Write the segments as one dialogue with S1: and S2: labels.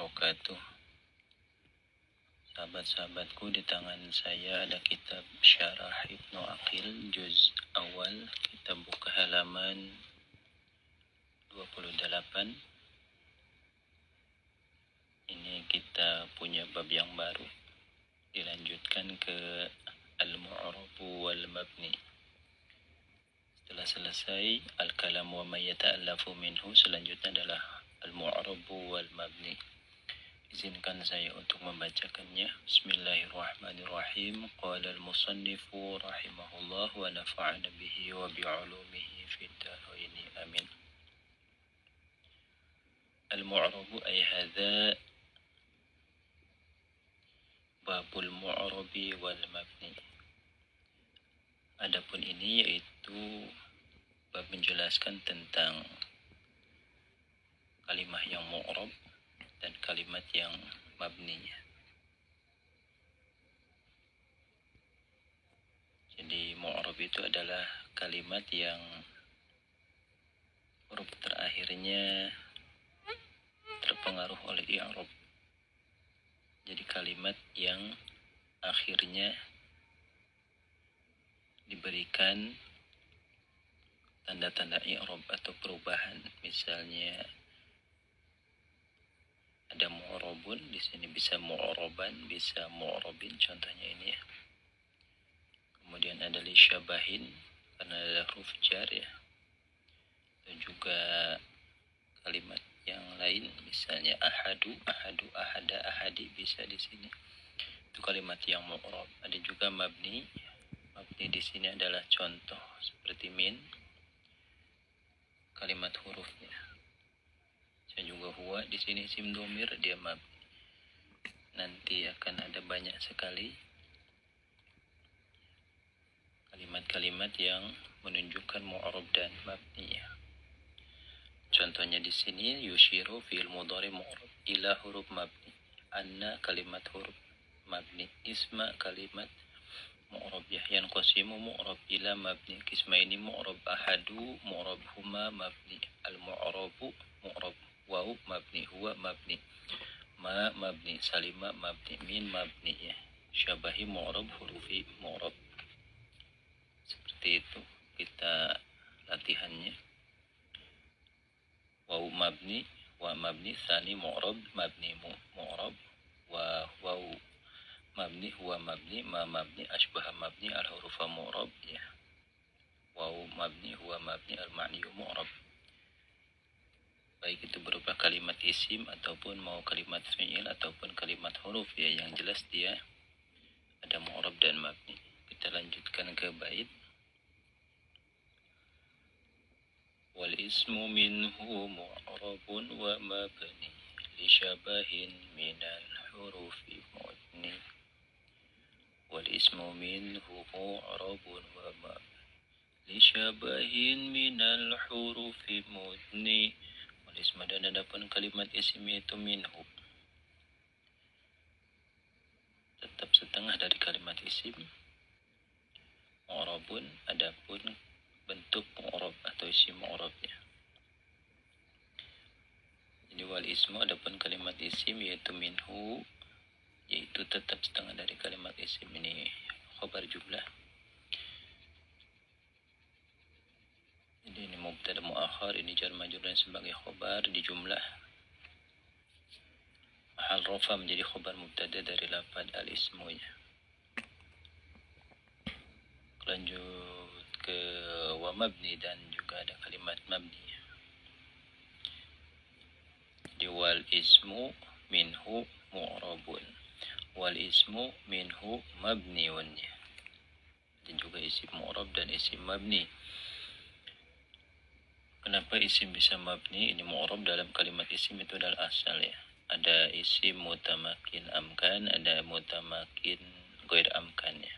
S1: wabarakatuh. Sahabat-sahabatku, di tangan saya ada kitab Syarah Ibnu Aqil juz awal. Kita buka halaman 28. Ini kita punya bab yang baru. Dilanjutkan ke al-mu'rabu wal mabni. Setelah selesai al-kalam wa ma yata'allafu minhu, selanjutnya adalah al-mu'rabu wal mabni. Izinkan saya untuk membacakannya. Bismillahirrahmanirrahim. Qala al-musannifu rahimahullah wa nafa'ana bihi wa bi'ulumihi fid dharain. Amin. Al-mu'rabu ay hadza babul mu'rabi wal mabni. Adapun ini yaitu bab menjelaskan tentang kalimat yang mu'rab dan kalimat yang mabni. Jadi mu'rab itu adalah kalimat yang huruf terakhirnya terpengaruh oleh i'rab. Jadi kalimat yang akhirnya diberikan tanda-tanda i'rab atau perubahan. Misalnya ada mu'rabun, di sini bisa mu'raban, bisa mu'rabin, contohnya ini ya. Kemudian ada li syabahin karena ada huruf jar ya. Dan juga kalimat yang lain, misalnya ahadu, ahada, ahadi, bisa di sini. Itu kalimat yang mu'rab. Ada juga mabni. Mabni di sini adalah contoh seperti min, kalimat hurufnya. Dan juga huwa di sini isim dhamir, dia mabni. Nanti akan ada banyak sekali kalimat-kalimat yang menunjukkan mu'rab dan mabni. Contohnya di sini yushiru fi'il mudhari mu'rab ila huruf mabni. Anna kalimat huruf mabni. Isma kalimat mu'rab ya. Yanqasimu mu'rab ila mabni. Kismaini mu'rab. Ahadu mu'rab. Huma mabni. Al-mu'rabu mu'rab. Waw mabni. Huwa mabni. Ma mabni. Salima mabni. Min mabni ya. Syabahi mu'rab. Hurufi mu'rab. Seperti itu kita latihannya. Waw mabni. Wa mabni. Sani mu'rab. Mabni mu'rab. Wa waw mabni. Huwa mabni. Ma mabni. Ashbaha mabni. Al-hurufa mu'rab ya. Waw mabni. Huwa mabni. Al-ma'niyu mu'rab. Baik itu berupa kalimat isim ataupun mau kalimat fi'il ataupun kalimat huruf ya, yang jelas dia ada mu'rab dan mabni. Kita lanjutkan ke bait. Wal ismu minhu mu'rabun wa mabni li syabahin minal hurufi mudni. Wal ismu minhu mu'rabun wa mabni li syabahin minal hurufi mudni. Isma, dan adapun kalimat isim itu minhu, tetap setengah dari kalimat isim. Mu'rabun, adapun bentuk mu'rab atau isim mu'rabnya. Jadi wal ismu, adapun kalimat isim yaitu minhu, yaitu tetap setengah dari kalimat isim. Ini khabar jumlah. Jadi ini mubtada muakhar, ini jar majrur dan sebagai khabar di jumlah. Mahal rafa menjadi khabar mubtada dari lafaz al-ismu ya. Lanjut ke wa mabni, dan juga ada kalimat mabni. Di wal ismu minhu mu'rabun. Wal ismu minhu mabniun. Dan juga isim mu'rab dan isim mabni. Kenapa isim bisa mabni? Ini mu'rab dalam kalimat isim itu adalah asal ya. Ada isim mutamakin amkan, ada mutamakin ghair amkan ya.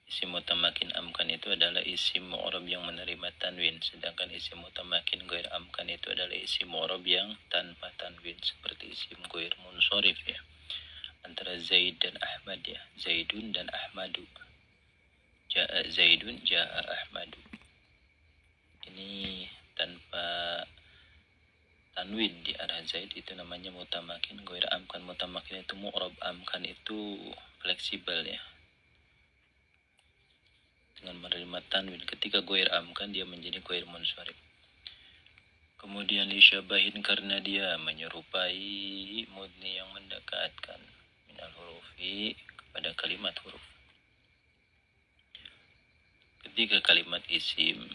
S1: Isim mutamakin amkan itu adalah isim mu'rab yang menerima tanwin, sedangkan isim mutamakin ghair amkan itu adalah isim mu'rab yang tanpa tanwin, seperti isim ghair munsharif ya. Antara Zaid dan Ahmad ya. Zaidun dan Ahmadu. Ja'a Zaidun, ja'a Ahmadu. Ini tanpa tanwin di arah zaid itu namanya mutamakin. Ghair amkan mutamakin itu mu'rab, amkan itu fleksibel ya, dengan menerima tanwin. Ketika ghair amkan dia menjadi ghair munsharif. Kemudian lisyabahin karena dia menyerupai mudni yang mendekatkan minal hurufi kepada kalimat huruf. Ketika kalimat isim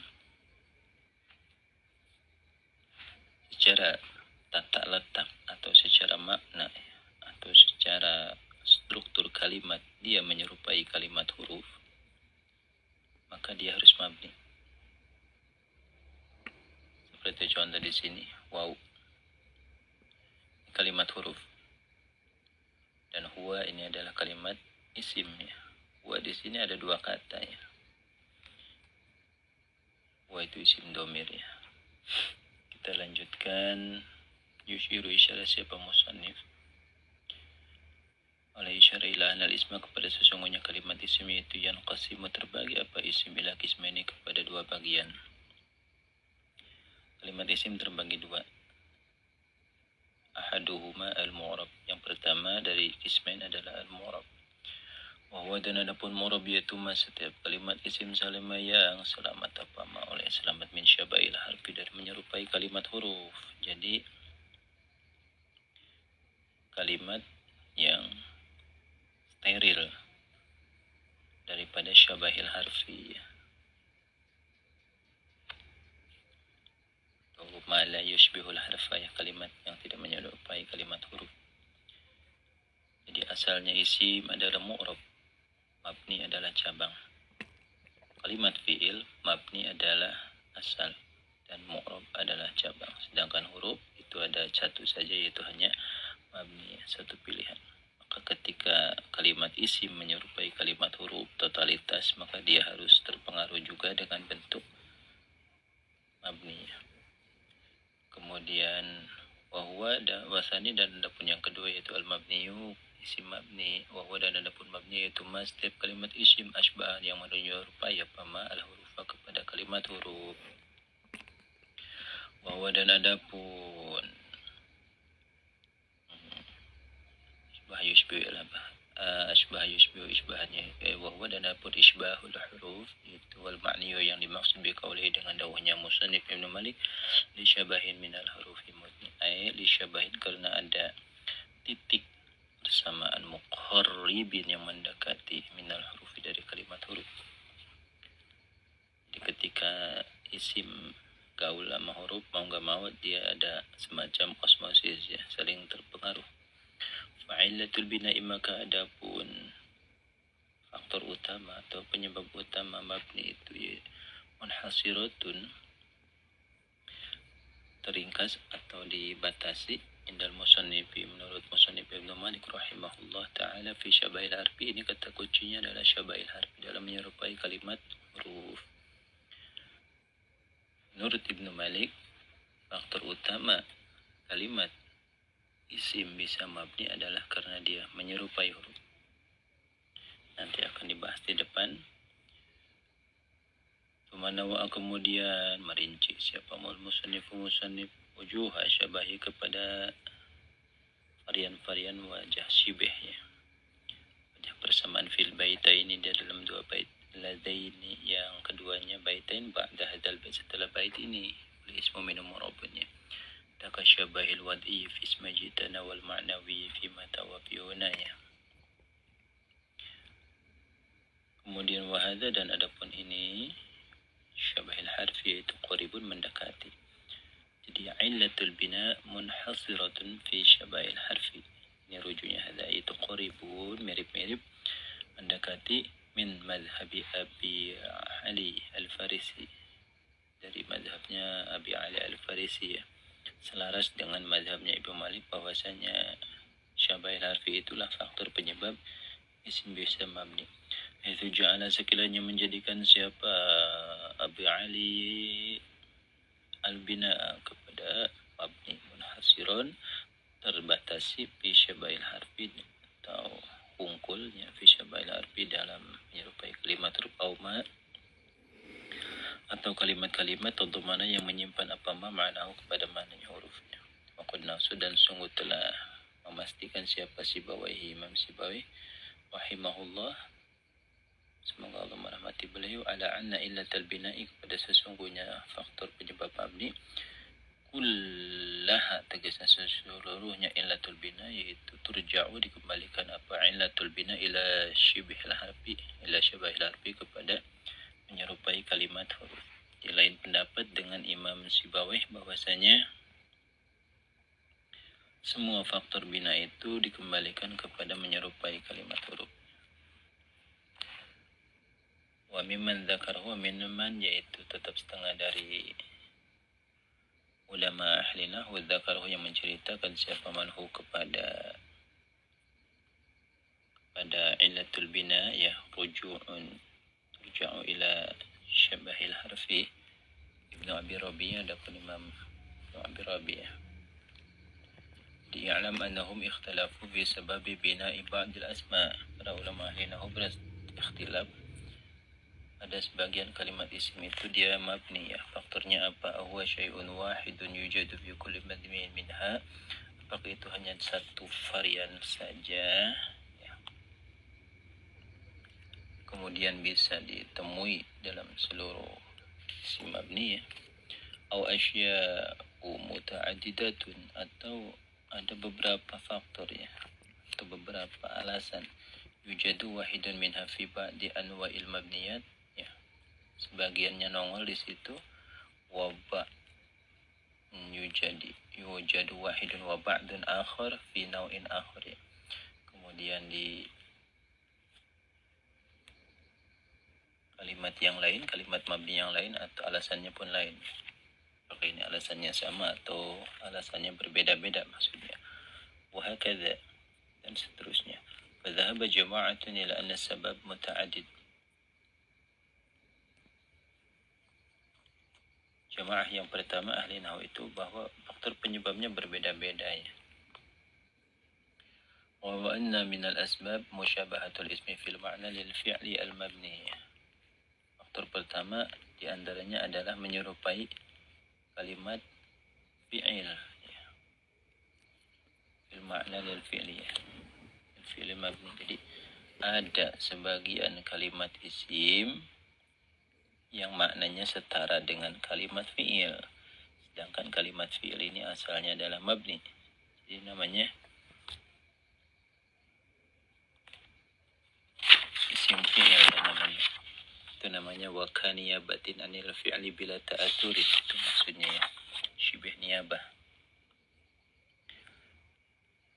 S1: secara tata letak atau secara makna atau secara struktur kalimat dia menyerupai kalimat huruf, maka dia harus mabni. Seperti contoh di sini, waw, kalimat huruf, dan huwa ini adalah kalimat isim ya. Huwa di sini ada dua kata ya. Huwa itu isim domir ya. Kita lanjutkan. Yushiru isyarah siapa musannif oleh isyarah ila anal isma kepada sesungguhnya kalimat isim itu yang qasimu terbagi apa isim ila kismaini kepada dua bagian. Kalimat isim terbagi dua. Ahaduhuma al-mu'rab. Yang pertama dari kismain adalah al-mu'rab. Wahwa dan adapun mu'rab yaitu setiap kalimat isim salima yang selamat apama oleh selamat min syabail harfi dari menyerupai kalimat huruf. Jadi kalimat yang steril daripada syabahil harfi. Ma la yushbihul harfa ya, kalimat yang tidak menyerupai kalimat huruf. Jadi asalnya isim adalah mu'rab, mabni adalah cabang. Kalimat fi'il mabni adalah asal dan mu'rab adalah cabang. Sedangkan huruf itu ada satu saja, yaitu hanya mabni, satu pilihan. Maka ketika kalimat isim menyerupai kalimat huruf totalitas, maka dia harus terpengaruh juga dengan bentuk mabni. Kemudian wahwa dan wasani, dan adapun yang kedua yaitu al-mabniyu isim mabni. Wahwa dan adapun mabni yaitu ma setiap kalimat isim asbah yang menyerupai apa ma al-hurufa kepada kalimat huruf. Wahwa dan adapun isbah yushbihu asbah yushbihu isbahannya wahwa dan adapun isbahul huruf itu wal ma'niyu yang dimaksud biqaulihi dengan dawahnya musannif Ibnu Malik li syabahin minal hurufi mudni ay li syabahin karena ada titik persamaan muqarribin yang mendekati minal hurufi dari kalimat huruf. Jadi ketika isim gaul sama huruf mau nggak mau dia ada semacam osmosis ya, saling terpengaruh. Fa'illatul bina'i maka adapun faktor utama atau penyebab utama mabni itu ya munhasiratun teringkas atau dibatasi indal musannifi menurut musannif Ibnu Malik rahimahullah ta'ala fi syabail harfi. Ini kata kuncinya adalah syabail harfi dalam menyerupai kalimat huruf. Menurut Ibnu Malik faktor utama kalimat isim bisa mabni adalah karena dia menyerupai huruf. Nanti akan dibahas di depan. Pemanawa kemudian merinci siapa musannif wujuha syabahi kepada varian-varian wajah syibih ya. Wajah persamaan fil baitaini di dalam dua bait ladaini, yang keduanya baitain ba'da hadzal bait, setelah bait ini oleh ismu min mu'rabnya. Daka syabahil wad'i fi isma jitana wal ma'nawi fi mata wa fi hunaya. Kemudian wahada dan adapun ini syabahil harfi yaitu qaribun mendekati. Jadi illatul bina munhasiratun fi syabahil harfi. Ini rujuknya hada itu qaribun mirip-mirip mendekati min madhabi Abi Ali Al-Farisi, dari madhabnya Abi Ali Al-Farisi ya. Selaras dengan mazhabnya Ibnu Malik bahwasanya syabahil harfi itulah faktor penyebab isim bisa mabni. Itu ja'ala sekiranya menjadikan siapa Abi Ali al-bina kepada mabni munhasiron terbatasi fi syabahil harfi atau hungkulnya fi syabahil harfi dalam menyerupai kalimat huruf auma atau kalimat-kalimat atau mana yang menyimpan apa makna kepada maknanya hurufnya. maksud dan sungguh telah memastikan siapa Sibawaihi, Imam Sibawi rahimahullah, semoga Allah merahmati beliau, ala anna illatal bina'i, kepada sesungguhnya faktor penyebab mabni, kullaha, tegasnya seluruhnya, illatul bina, yaitu turja'u, dikembalikan apa, illatul bina ila syibhil harfi, ila syabahil harfi, kepada menyerupai kalimat huruf. Di lain pendapat dengan Imam Sibawih bahwasanya semua faktor bina itu dikembalikan kepada menyerupai kalimat huruf. Wa mimman dzakarahu minman, yaitu tetap setengah dari ulama ahli nahwu, dzakarahu, yang menceritakan siapa manhu kepada illatul bina, ya ruja'u ila syabahil harfi, Ibnu Abi Rabi'ah, adapun Imam Ibnu Abi Rabi'ah. Di'alam annahum ikhtalafu fi sababi bina'i ba'dil asma'. Para ulama ahli nahwu berikhtilaf ada sebagian kalimat isim itu dia mabni, ya. Faktornya apa? Huwa syai'un wahidun yujadu fi kulli madmin minha. Apakah itu hanya satu varian saja, ya, kemudian bisa ditemui dalam seluruh isim mabni, ya. Au asya'u muta'addidatun, atau ada beberapa faktor, ya, atau beberapa alasan. Yujadu wahidun minha fi ba'di anwa'il mabniyat, ya, sebagiannya nongol di situ. Waba yujadu wahidun wa ba'dun akhar fi naw'in akhar, ya. Kemudian di kalimat yang lain, kalimat mabni yang lain, atau alasannya pun lain. Apakah ini alasannya sama atau alasannya berbeda-beda maksudnya. Wahakadha, dan seterusnya. Fadhahaba jama'atun ila anna sabab muta'adid. Jamaah yang pertama ahli nahwu itu bahwa faktor penyebabnya berbeda-beda, ya. Wa anna minal asbab musyabahatul ismi fil ma'na lil fi'li al-mabni. Faktor pertama diantaranya adalah menyerupai kalimat fi'il, ya, fil ma'na lil fi'li, ya, fi'il mabni. Jadi ada sebagian kalimat isim yang maknanya setara dengan kalimat fi'il, sedangkan kalimat fi'il ini asalnya adalah mabni. Jadi namanya isim fi'il, itu namanya wakaniya batin anil fi'li bila ta'aturi, itu maksudnya, ya, syibih niyabah.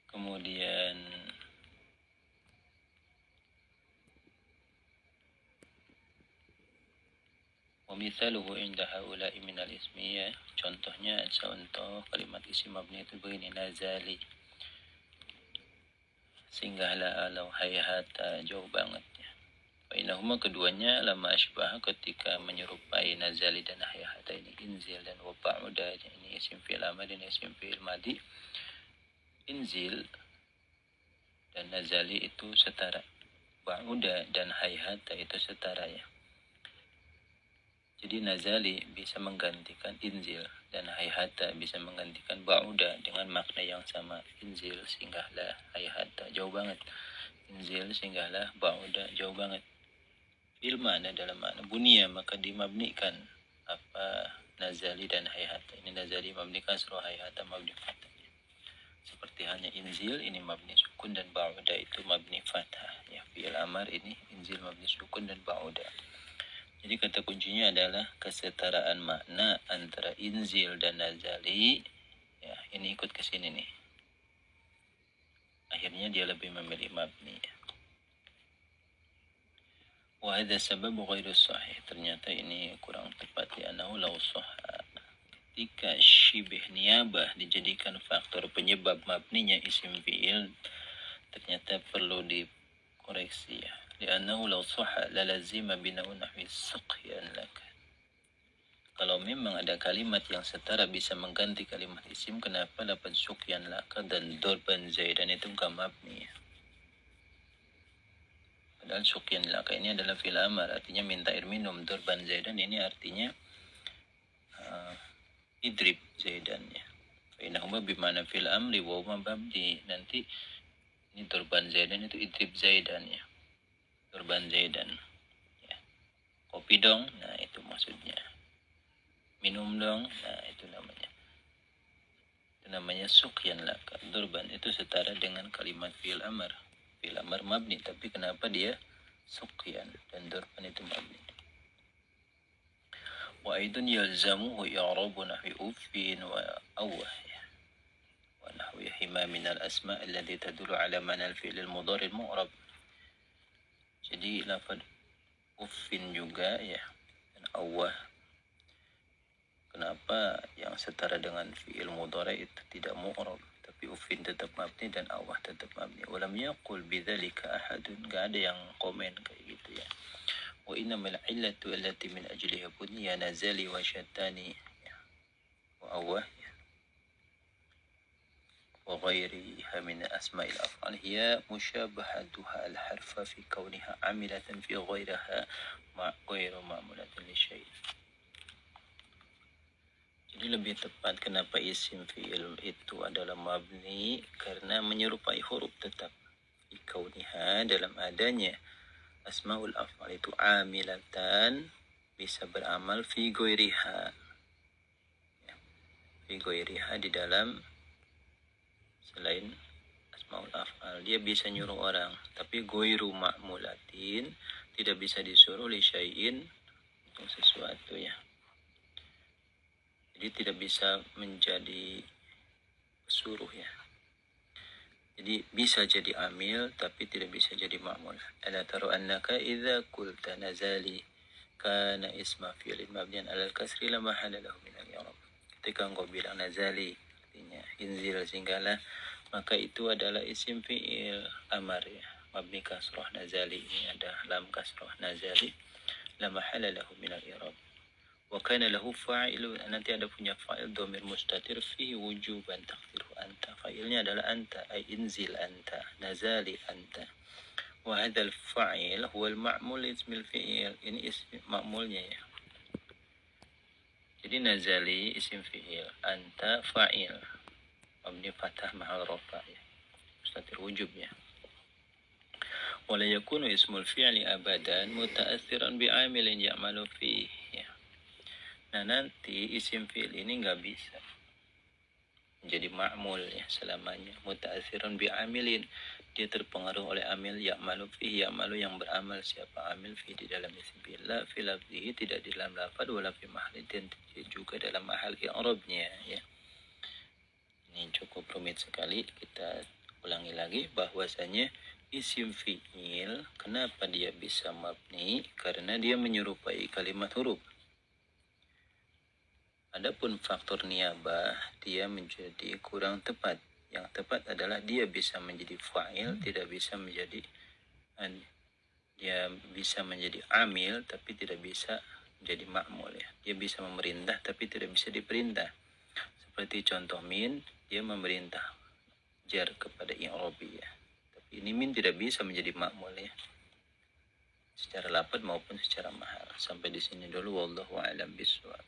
S1: Kemudian misaluhu inda haula'i minal ismiyah, contohnya contoh kalimat isim mabni itu begini: nazali, singgahlah, alau, hayhata, jauh banget, ya. Fainahuma, keduanya, lama asybah, ketika menyerupai nazali dan hayhata ini, inzil dan waba'uda, ini isim fi'il amr dan isim fi'il madi. Inzil dan nazali itu setara, ba'uda dan hayhata itu setara, ya. Jadi nazali bisa menggantikan inzil dan hayhata bisa menggantikan ba'uda dengan makna yang sama. Inzil, singgahlah, hayhata, jauh banget. Inzil, singgahlah, ba'uda, jauh banget. Bil makna, dalam makna bunia, maka dimabnikan apa, nazali dan hayhata. Ini nazali mabnikan surah, hayhata mabni fathah. Seperti hanya inzil ini mabni sukun dan ba'uda itu mabni fathah, ya. Fi'il amar ini inzil mabni sukun dan ba'uda. Jadi kata kuncinya adalah kesetaraan makna antara inzil dan nazali, ya. Ini ikut ke sini nih. Akhirnya dia lebih memilih mabni, ya. Wa hadza sababu ghairu sahih. Ternyata ini kurang tepat, ya. Anahu law sahha, ketika syibih niyabah dijadikan faktor penyebab mabninya isim fi'il, ternyata perlu dikoreksi, ya. Li'annahu law sahha lalazima bina'u nahwi saqyan laka. Kalau memang ada kalimat yang setara bisa mengganti kalimat isim, kenapa dapat sukyan laka dan dorban zaidan itu enggak mabni, ya. Padahal sukyan laka ini adalah fi'il amar, artinya minta air minum. Dorban zaidan ini artinya idrib zaidan, ya. Bainahuma bimana fil amri wa huma mabni. Nanti ini turban Zaidan itu idrib Zaidan ya. Turban Zaidan. Ya. Kopi dong, nah itu maksudnya. Minum dong, nah itu namanya. Itu namanya sukyan laka. Turban itu setara dengan kalimat fi'il amr. Fi'il amr mabni, tapi kenapa dia sukyan dan turban itu mabni. Wa aidun yalzamuhu i'rabu nahwi uffin wa awwah. ونحوهما من الأسماء التي تدل على معنى الفعل المضارع المعرب. Jadi lafaz uffin juga ya, dan awah. Kenapa yang setara dengan fi'il mudhari itu tidak mu'rab, tapi uffin tetap mabni dan awah tetap mabni. Walam yaqul bidzalika ahadun, enggak ada yang komen kayak gitu ya. Wa innamal illatu allati min ajliha buniya nazali wa syattani ya. Wa awah وغيرها من أسماء الأفعال هي مشابهتها الحرف في كونها عاملة في غيرها غير معمولة لشيء. Jadi lebih tepat kenapa isim fi'il itu adalah mabni, karena menyerupai huruf tetap fi kauniha, dalam adanya asmaul af'al itu amilatan, bisa beramal fi ghairiha ya. Fi ghairiha di dalam selain asmaul af'al. Dia bisa nyuruh orang, tapi ghairu ma'mulatin, tidak bisa disuruh li syai'in, untuk sesuatu ya. Jadi tidak bisa menjadi suruh ya. Jadi bisa jadi amil tapi tidak bisa jadi ma'mul. Ala taru annaka idza qulta nazali kana isma fi'lin mabniyan 'alal kasri la mahalla lahu min al-i'rab. Ketika engkau bilang nazali, artinya inzil, singgahlah, maka itu adalah isim fi'il amar ya, mabni kasrah. Nazali ini ada lam kasrah, nazali la mahalla lahu min al-i'rab. Wa kana lahu fa'il, nanti ada punya fa'il dhamir mustatir fihi wujuban taqdiruhu anta. Fa'ilnya adalah anta, ay inzil anta, nazali anta. Wa hadzal fa'il huwa al-ma'mul ismil fi'il. Ini isim ma'mulnya ya. Jadi nazali isim fi'il, anta fa'il, mabni fathah mahal rafa ya, mustatir wujub ya. Wala yakunu ismul fi'li abadan muta'atsiran bi'amilin ya'malu fihi ya. Nah nanti isim fi'il ini nggak bisa menjadi ma'mul ya selamanya. Muta'atsiran bi'amilin, dia terpengaruh oleh amil ya'malu fihi, ya'malu yang beramal siapa, amil fi di dalam isim fi'il, la fi lafzihi, tidak di dalam lafaz, wala fi mahali, dan juga dalam mahal i'rabnya ya. Ini cukup rumit sekali. Kita ulangi lagi bahwasanya isim fi'il kenapa dia bisa mabni, karena dia menyerupai kalimat huruf. Adapun faktor niabah dia menjadi kurang tepat. Yang tepat adalah dia bisa menjadi fa'il, tidak bisa menjadi, dia bisa menjadi amil tapi tidak bisa menjadi ma'mul ya. Dia bisa memerintah tapi tidak bisa diperintah. Seperti contoh min, dia memerintah jar kepada i'rabi ya. Tapi ini min tidak bisa menjadi ma'mul ya, secara lafaz maupun secara mahal. Sampai di sini dulu, wallahu a'lam bishawab.